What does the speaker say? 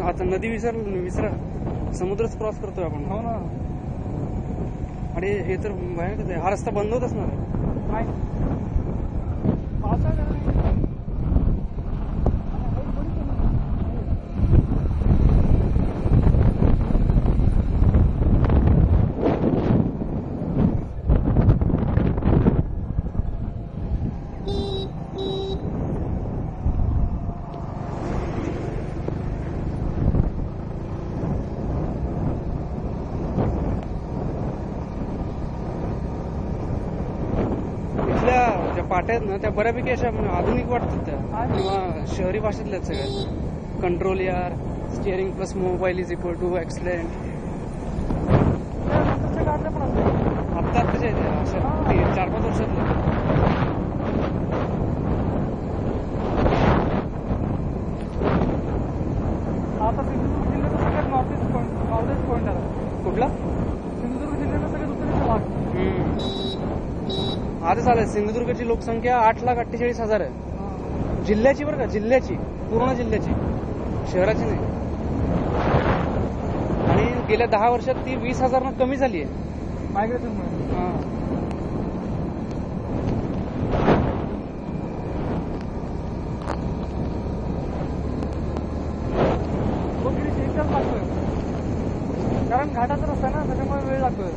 आता नदी विसरा समुद्रच क्रॉस करतोय आपण. हो ना. आणि हे तर भयानकच आहे. हा रस्ता बंद होत असणार आहे. ज्या पाट्या आहेत ना त्या बऱ्यापैकी अशा आधुनिक वाटतात त्या, किंवा शहरी भाषेतल्याच सगळ्या. कंट्रोल यार, steering plus mobile is equal to accident. आत्ताच्या आहेत अशा 4-5 वर्षातल्या. आता सिंधुदुर्ग जिल्ह्याचा सगळ्यात नॉर्थ पॉइंट आहे. कुठला? सिंधुदुर्ग जिल्ह्याचा सगळ्यात उत्तरेचा भाग. आता चालेल. सिंधुदुर्गची लोकसंख्या 8,48,000 आहे. जिल्ह्याची बरं का, जिल्ह्याची, पूर्ण जिल्ह्याची, शहराची नाही. आणि गेल्या 10 वर्षात ती 20,000 कमी झाली आहे मायग्रेशनमुळे. लागतोय कारण घाटाचा रस्ता ना, त्याच्यामुळे वेळ लागतोय.